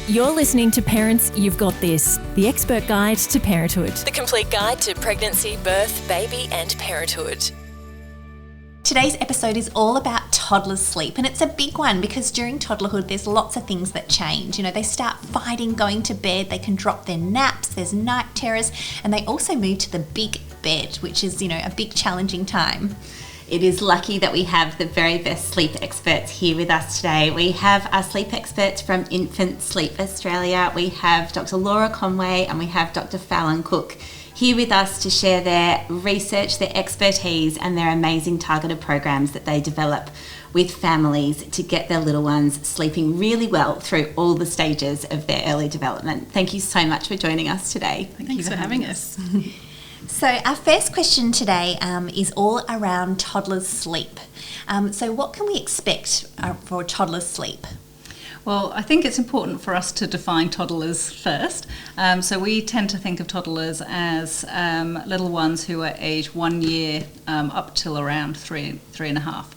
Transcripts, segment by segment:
You're listening to Parents You've Got This, the expert guide to parenthood. The complete guide to pregnancy, birth, baby and parenthood. Today's episode is all about toddlers' sleep, and it's a big one because during toddlerhood there's lots of things that change. You know, they start fighting going to bed, they can drop their naps, there's night terrors, and they also move to the big bed, which is, you know, a big challenging time. It is lucky that we have the very best sleep experts here with us today. We have our sleep experts from Infant Sleep Australia. We have Dr Laura Conway and we have Dr Fallon Cook here with us to share their research, their expertise and their amazing targeted programs that they develop with families to get their little ones sleeping really well through all the stages of their early development. Thank you so much for joining us today. Thanks for having us. So our first question today is all around toddlers' sleep. So what can we expect for toddlers' sleep? Well, I think it's important for us to define toddlers first. So we tend to think of toddlers as little ones who are age 1 year up till around three and a half.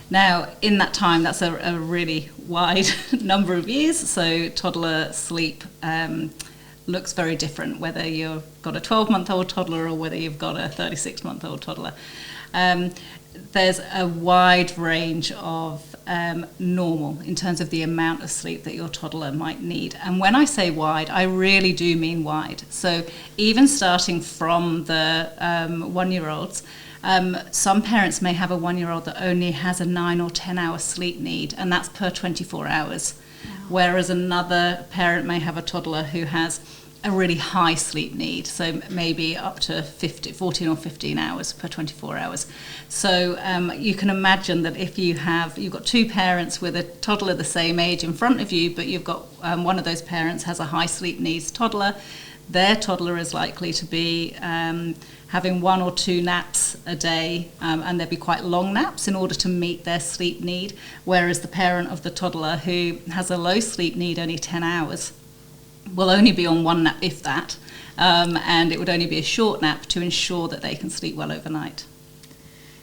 Now, in that time, that's a really wide number of years. So toddler sleep looks very different, whether you've got a 12-month-old toddler or whether you've got a 36-month-old toddler. There's a wide range of normal in terms of the amount of sleep that your toddler might need. And when I say wide, I really do mean wide. So even starting from the 1-year-olds, some parents may have a 1-year-old that only has a 9 or 10 hour sleep need, and that's per 24 hours. Whereas another parent may have a toddler who has a really high sleep need, so maybe up to 14 or 15 hours per 24 hours. So you can imagine that if you've got two parents with a toddler the same age in front of you, but you've got one of those parents has a high sleep needs toddler, their toddler is likely to be having 1 or 2 naps a day, and they'll be quite long naps in order to meet their sleep need, whereas the parent of the toddler who has a low sleep need, only 10 hours, will only be on 1 nap, if that, and it would only be a short nap to ensure that they can sleep well overnight.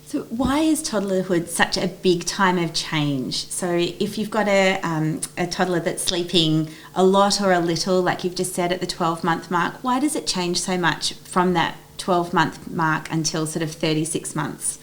So why is toddlerhood such a big time of change? So if you've got a toddler that's sleeping a lot or a little, like you've just said at the 12-month mark, why does it change so much from that 12-month mark until sort of 36 months?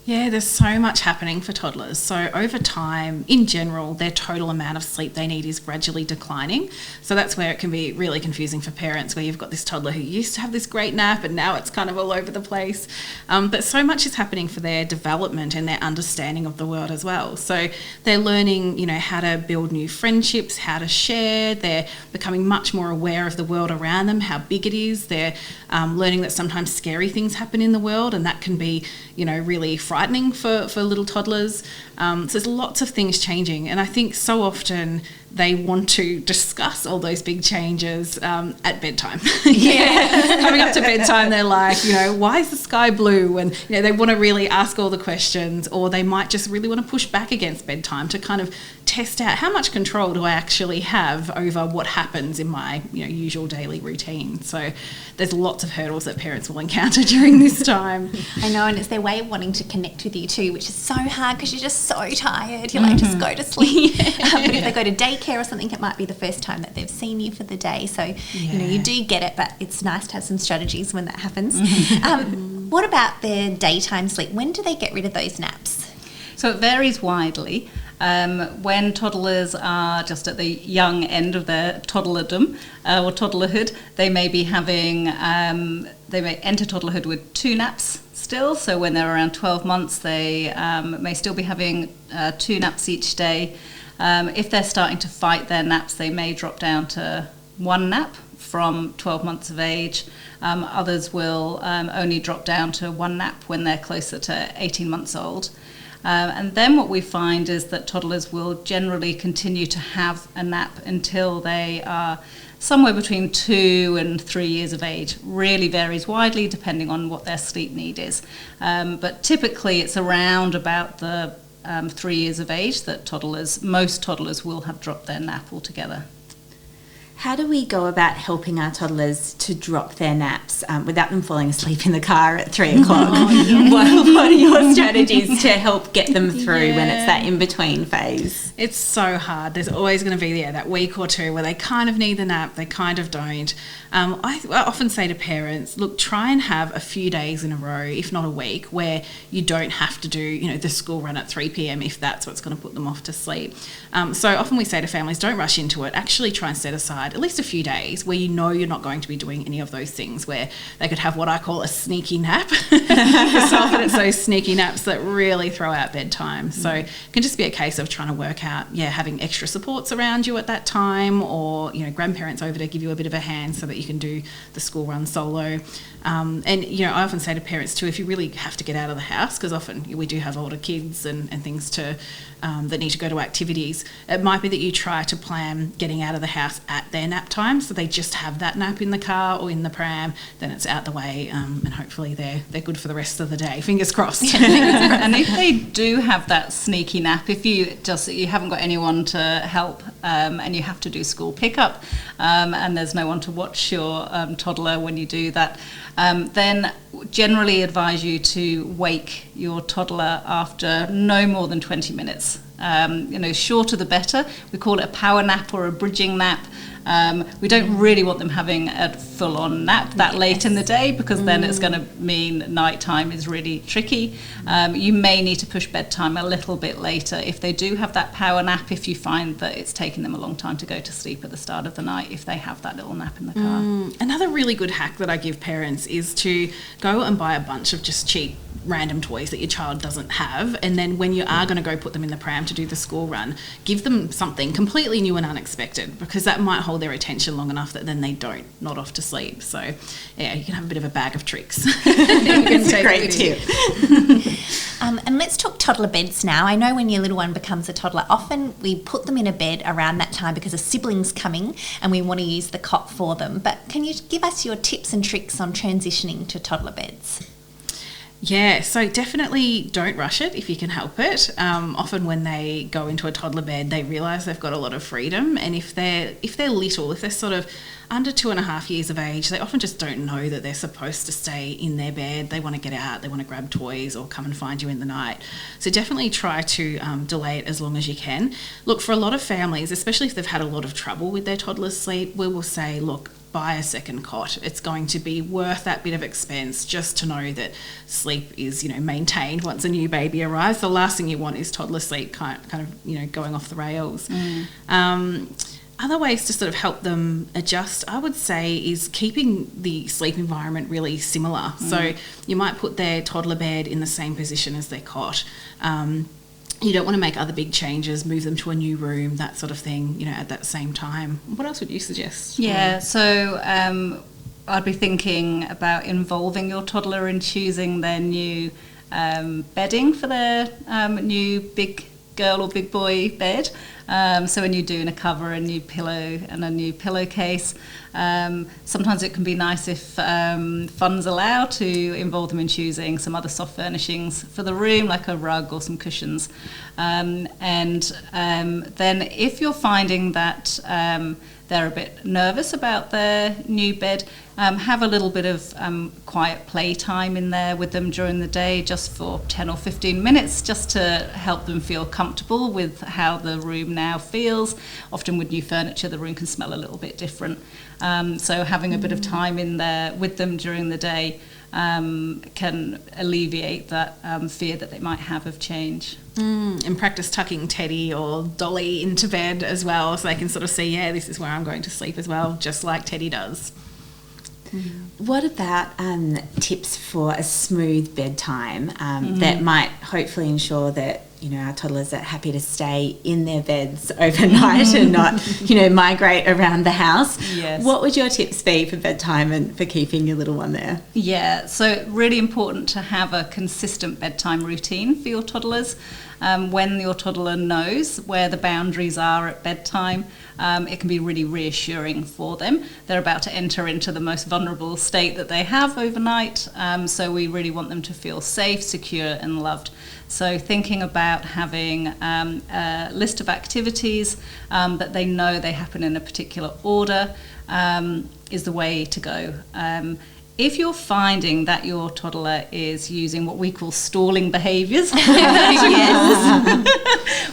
Yeah, there's so much happening for toddlers. So over time, in general, their total amount of sleep they need is gradually declining. So that's where it can be really confusing for parents, where you've got this toddler who used to have this great nap and now it's kind of all over the place. But so much is happening for their development and their understanding of the world as well. So they're learning, you know, how to build new friendships, how to share. They're becoming much more aware of the world around them, how big it is. They're learning that sometimes scary things happen in the world, and that can be, you know, really frightening for little toddlers. So there's lots of things changing, and I think so often they want to discuss all those big changes at bedtime. Coming up to bedtime, they're like, you know, why is the sky blue? And, you know, they want to really ask all the questions, or they might just really want to push back against bedtime to kind of test out how much control do I actually have over what happens in my, you know, usual daily routine. So there's lots of hurdles that parents will encounter during this time. I know, and it's their way of wanting to connect with you too, which is so hard because you're just so tired. You're like, just go to sleep. But if they go to daycare or something, it might be the first time that they've seen you for the day. So, you know, you do get it, but it's nice to have some strategies when that happens. What about their daytime sleep? When do they get rid of those naps? So it varies widely. When toddlers are just at the young end of their toddlerdom or toddlerhood, they may be having, they may enter toddlerhood with 2 naps still. So when they're around 12 months, they may still be having 2 naps each day. If they're starting to fight their naps, they may drop down to 1 nap from 12 months of age. Others will only drop down to 1 nap when they're closer to 18 months old. And then what we find is that toddlers will generally continue to have a nap until they are somewhere between 2 and 3 years of age. Really varies widely depending on what their sleep need is. But typically it's around about the 3 years of age that most toddlers will have dropped their nap altogether. How do we go about helping our toddlers to drop their naps without them falling asleep in the car at 3 o'clock? What are your strategies to help get them through when it's that in-between phase? It's so hard. There's always going to be that week or two where they kind of need the nap, they kind of don't. I often say to parents, look, try and have a few days in a row, if not a week, where you don't have to do, the school run at 3 p.m. if that's what's going to put them off to sleep. So often we say to families, don't rush into it. Actually try and set aside at least a few days where you're not going to be doing any of those things, where they could have what I call a sneaky nap. So often it's those sneaky naps that really throw out bedtime. So it can just be a case of trying to work out, having extra supports around you at that time, or, grandparents over to give you a bit of a hand so that you can do the school run solo. And I often say to parents too, if you really have to get out of the house, because often we do have older kids and things to that need to go to activities, it might be that you try to plan getting out of the house at their nap time, so they just have that nap in the car or in the pram, then it's out the way, and hopefully they're good for the rest of the day. Fingers crossed. And if they do have that sneaky nap, if you haven't got anyone to help, and you have to do school pickup, and there's no one to watch your toddler when you do that, then generally advise you to wake your toddler after no more than 20 minutes. Shorter the better. We call it a power nap or a bridging nap. We don't really want them having a full-on nap that late in the day, because then it's going to mean nighttime is really tricky. You may need to push bedtime a little bit later if they do have that power nap, if you find that it's taking them a long time to go to sleep at the start of the night, if they have that little nap in the car. Another really good hack that I give parents is to go and buy a bunch of just cheap random toys that your child doesn't have, and then when you are going to go put them in the pram to do the school run, give them something completely new and unexpected, because that might hold their attention long enough that then they don't nod off to sleep. So you can have a bit of a bag of tricks. That's a great tip. And let's talk toddler beds now. I know when your little one becomes a toddler, often we put them in a bed around that time because a sibling's coming and we want to use the cot for them. But can you give us your tips and tricks on transitioning to toddler beds? Yeah, so definitely don't rush it if you can help it. Often when they go into a toddler bed, they realise they've got a lot of freedom, and if they're little, if they're sort of under 2.5 years of age, they often just don't know that they're supposed to stay in their bed. They want to get out, they want to grab toys or come and find you in the night. So definitely try to delay it as long as you can. Look, for a lot of families, especially if they've had a lot of trouble with their toddler's sleep, we will say, look, buy a second cot. It's going to be worth that bit of expense just to know that sleep is, maintained once a new baby arrives. The last thing you want is toddler sleep kind of, going off the rails. Other ways to sort of help them adjust, I would say, is keeping the sleep environment really similar. So you might put their toddler bed in the same position as their cot. You don't want to make other big changes, move them to a new room, that sort of thing, at that same time. What else would you suggest? Yeah, so I'd be thinking about involving your toddler in choosing their new bedding for their new big girl or big boy bed. So when you're doing a cover, a new pillow and a new pillowcase, sometimes it can be nice if funds allow to involve them in choosing some other soft furnishings for the room, like a rug or some cushions. And then if you're finding that they're a bit nervous about their new bed, have a little bit of quiet playtime in there with them during the day, just for 10 or 15 minutes, just to help them feel comfortable with how the room now feels. Often with new furniture, the room can smell a little bit different. So having a bit of time in there with them during the day can alleviate that fear that they might have of change. And practice tucking Teddy or Dolly into bed as well, so they can sort of see, this is where I'm going to sleep as well, just like Teddy does. What about tips for a smooth bedtime that might hopefully ensure that our toddlers are happy to stay in their beds overnight and not migrate around the house? Yes. What would your tips be for bedtime and for keeping your little one there? Yeah, so really important to have a consistent bedtime routine for your toddlers. When your toddler knows where the boundaries are at bedtime, it can be really reassuring for them. They're about to enter into the most vulnerable state that they have overnight, so we really want them to feel safe, secure and loved. So thinking about having a list of activities that they know they happen in a particular order is the way to go. If you're finding that your toddler is using what we call stalling behaviours,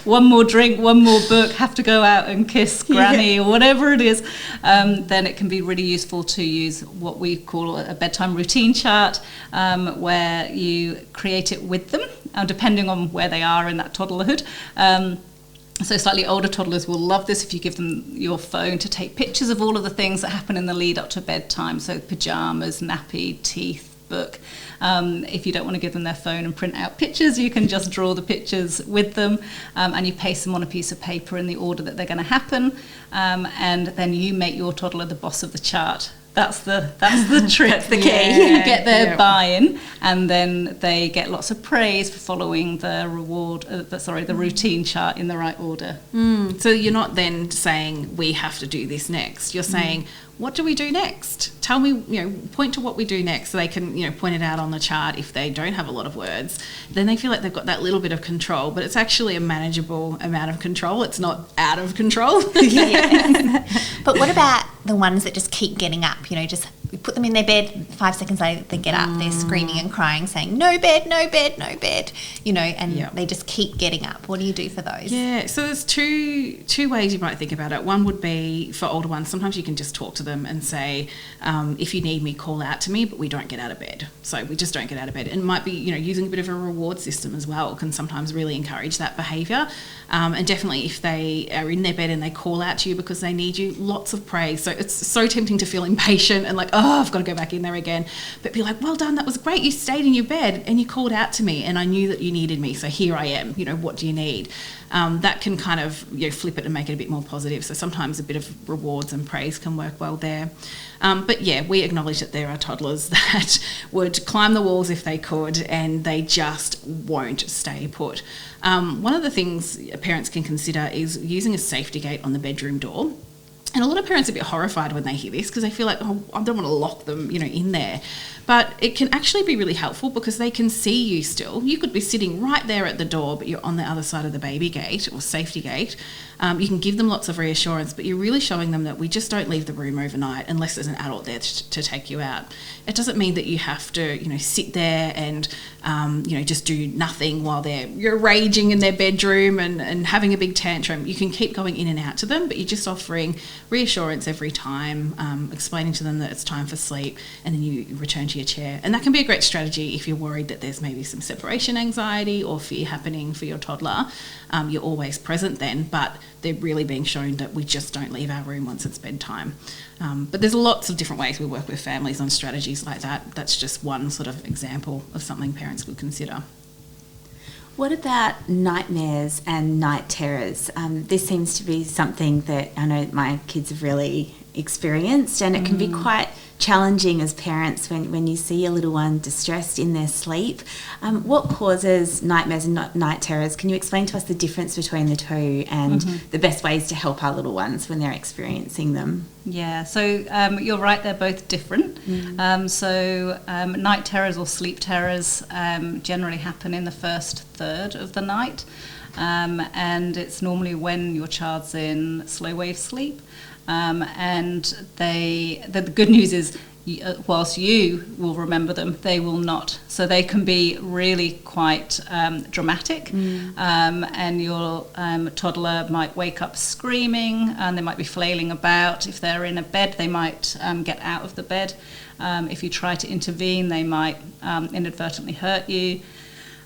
one more drink, one more book, have to go out and kiss granny or whatever it is, then it can be really useful to use what we call a bedtime routine chart, where you create it with them, depending on where they are in that toddlerhood. So slightly older toddlers will love this if you give them your phone to take pictures of all of the things that happen in the lead up to bedtime. So pyjamas, nappy, teeth, book. If you don't want to give them their phone and print out pictures, you can just draw the pictures with them, and you paste them on a piece of paper in the order that they're going to happen, and then you make your toddler the boss of the chart. That's the trick. That's the key. You get their buy-in, and then they get lots of praise for following the routine chart in the right order. So you're not then saying we have to do this next. You're saying, what do we do next? Tell me, point to what we do next, so they can, point it out on the chart. If they don't have a lot of words, then they feel like they've got that little bit of control, but it's actually a manageable amount of control. It's not out of control. But what about the ones that just keep getting up? Just we put them in their bed, 5 seconds later they get up, they're screaming and crying, saying no bed, no bed, no bed, and they just keep getting up. What do you do for those? Yeah, so there's two ways you might think about it. One would be for older ones, sometimes you can just talk to them and say, if you need me, call out to me, but we don't get out of bed. So we just don't get out of bed. And it might be, using a bit of a reward system as well can sometimes really encourage that behaviour. And definitely if they are in their bed and they call out to you because they need you, lots of praise. So it's so tempting to feel impatient and like, oh, I've got to go back in there again. But be like, well done, that was great. You stayed in your bed and you called out to me and I knew that you needed me. So here I am, what do you need? That can kind of flip it and make it a bit more positive. So sometimes a bit of rewards and praise can work well there. But we acknowledge that there are toddlers that would climb the walls if they could and they just won't stay put. One of the things parents can consider is using a safety gate on the bedroom door. And a lot of parents are a bit horrified when they hear this because they feel like, oh, I don't want to lock them, in there. But it can actually be really helpful because they can see you still. You could be sitting right there at the door, but you're on the other side of the baby gate or safety gate. You can give them lots of reassurance, but you're really showing them that we just don't leave the room overnight unless there's an adult there to take you out. It doesn't mean that you have to, sit there and, just do nothing while you're raging in their bedroom and having a big tantrum. You can keep going in and out to them, but you're just offering reassurance every time, explaining to them that it's time for sleep, and then you return to your chair. And that can be a great strategy if you're worried that there's maybe some separation anxiety or fear happening for your toddler. You're always present then, but they're really being shown that we just don't leave our room once it's bedtime. But there's lots of different ways we work with families on strategies like that. That's just one sort of example of something parents could consider. What about nightmares and night terrors? This seems to be something that I know my kids have really experienced, and it can be quite challenging as parents when you see a little one distressed in their sleep. What causes nightmares and night terrors? Can you explain to us the difference between the two and the best ways to help our little ones when they're experiencing them? Yeah, so you're right, they're both different. Night terrors or sleep terrors generally happen in the first third of the night, and it's normally when your child's in slow wave sleep. And the good news is, whilst you will remember them, they will not. So they can be really quite dramatic, and your toddler might wake up screaming, and they might be flailing about. If they're in a bed, they might get out of the bed. If you try to intervene, they might inadvertently hurt you,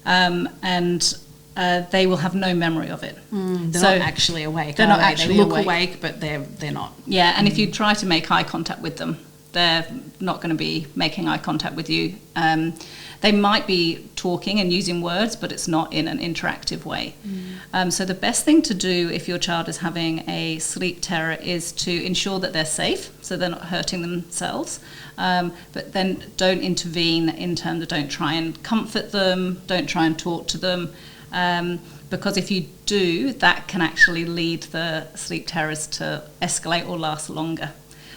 and they will have no memory of it. They're not actually awake. They're not actually awake. They look awake, but they're not. Yeah, and if you try to make eye contact with them, they're not going to be making eye contact with you. They might be talking and using words, but it's not in an interactive way. So the best thing to do if your child is having a sleep terror is to ensure that they're safe, so they're not hurting themselves. But then don't intervene in terms of don't try and comfort them, don't try and talk to them. because if you do, that can actually lead the sleep terrors to escalate or last longer.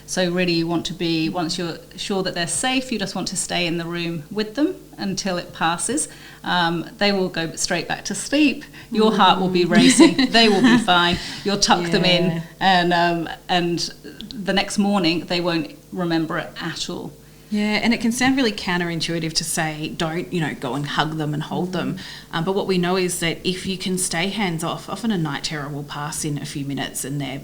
So really you want to be, once you're sure that they're safe, you just want to stay in the room with them until it passes. They will go straight back to sleep. Your heart will be racing. They will be fine. You'll tuck them in, and the next morning they won't remember it at all. Yeah, and it can sound really counterintuitive to say don't, go and hug them and hold them. But what we know is that if you can stay hands off, often a night terror will pass in a few minutes and they're,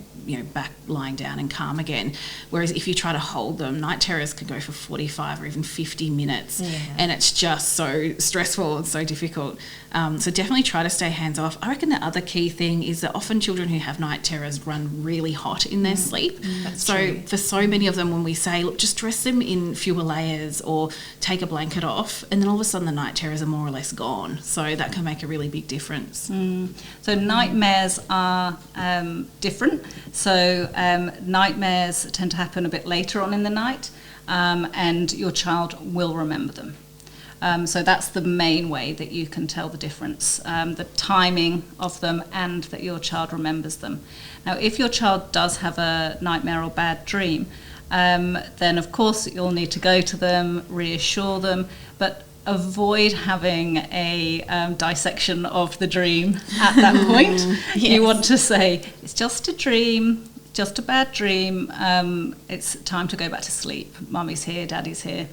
back lying down and calm again. Whereas if you try to hold them, night terrors can go for 45 or even 50 minutes. Yeah. And it's just so stressful and so difficult. So definitely try to stay hands off. I reckon the other key thing is that often children who have night terrors run really hot in their sleep. That's true. For so many of them, when we say, look, just dress them in fewer layers or take a blanket off, and then all of a sudden the night terrors are more or less gone. So that can make a really big difference. So nightmares are different. So nightmares tend to happen a bit later on in the night, and your child will remember them. So that's the main way that you can tell the difference, the timing of them and that your child remembers them. Now, if your child does have a nightmare or bad dream, then of course you'll need to go to them, reassure them, but avoid having a dissection of the dream at that point. Yes. You want to say, it's just a dream, just a bad dream, it's time to go back to sleep. Mummy's here, daddy's here.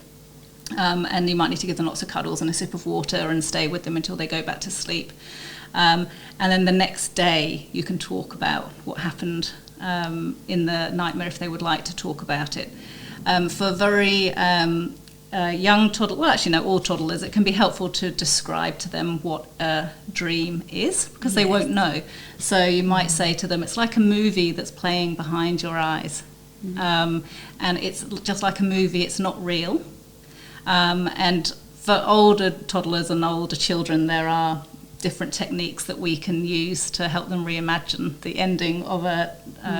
And you might need to give them lots of cuddles and a sip of water and stay with them until they go back to sleep. And then the next day you can talk about what happened in the nightmare if they would like to talk about it. For very young toddlers, well actually no, all toddlers, it can be helpful to describe to them what a dream is because they won't know. So you might say to them, it's like a movie that's playing behind your eyes. And it's just like a movie, it's not real. And for older toddlers and older children, there are different techniques that we can use to help them reimagine the ending of a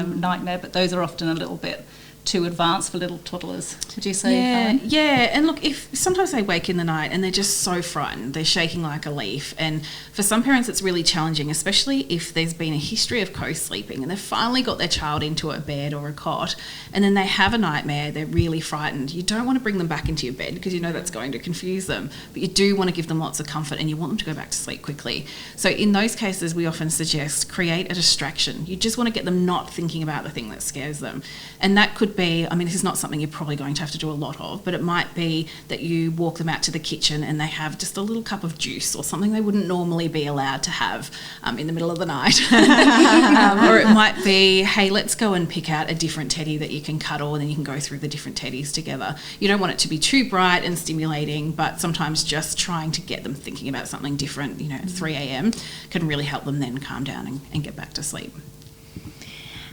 nightmare, but those are often a little bit too advanced for little toddlers. Would you say, Fallon? Yeah, and look, if sometimes they wake in the night and they're just so frightened, they're shaking like a leaf, and for some parents it's really challenging, especially if there's been a history of co-sleeping and they've finally got their child into a bed or a cot and then they have a nightmare, they're really frightened. You don't want to bring them back into your bed because you know that's going to confuse them, but you do want to give them lots of comfort and you want them to go back to sleep quickly. So in those cases we often suggest create a distraction. You just want to get them not thinking about the thing that scares them, and that could be, I mean, this is not something you're probably going to have to do a lot of, but it might be that you walk them out to the kitchen and they have just a little cup of juice or something they wouldn't normally be allowed to have in the middle of the night. Or it might be, hey, let's go and pick out a different teddy that you can cuddle, and then you can go through the different teddies together. You don't want it to be too bright and stimulating, but sometimes just trying to get them thinking about something different, at 3 a.m. can really help them then calm down and get back to sleep.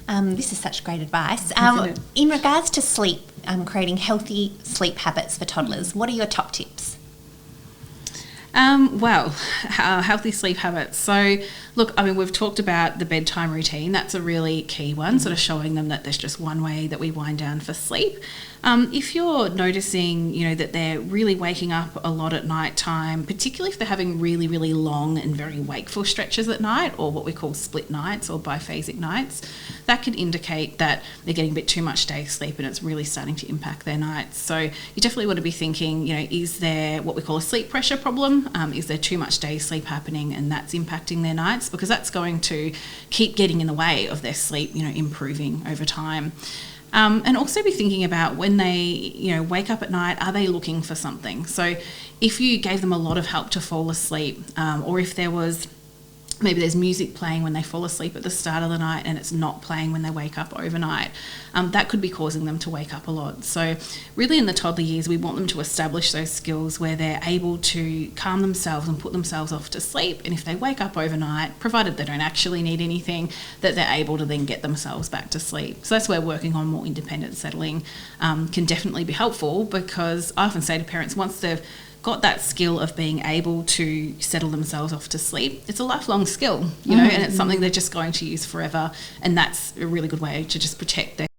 This is such great advice. In regards to sleep, creating healthy sleep habits for toddlers, what are your top tips? Healthy sleep habits. So, look, I mean, we've talked about the bedtime routine. That's a really key one, sort of showing them that there's just one way that we wind down for sleep. If you're noticing, that they're really waking up a lot at night time, particularly if they're having really, really long and very wakeful stretches at night, or what we call split nights or biphasic nights, that can indicate that they're getting a bit too much day sleep and it's really starting to impact their nights. So you definitely want to be thinking, is there what we call a sleep pressure problem? Is there too much day sleep happening and that's impacting their nights? Because that's going to keep getting in the way of their sleep, improving over time. And also be thinking about when they, wake up at night, are they looking for something? So if you gave them a lot of help to fall asleep, or if maybe there's music playing when they fall asleep at the start of the night and it's not playing when they wake up overnight, that could be causing them to wake up a lot. So really in the toddler years, we want them to establish those skills where they're able to calm themselves and put themselves off to sleep. And if they wake up overnight, provided they don't actually need anything, that they're able to then get themselves back to sleep. So that's where working on more independent settling can definitely be helpful, because I often say to parents, once they've got that skill of being able to settle themselves off to sleep, it's a lifelong skill, and it's something they're just going to use forever, and that's a really good way to just protect their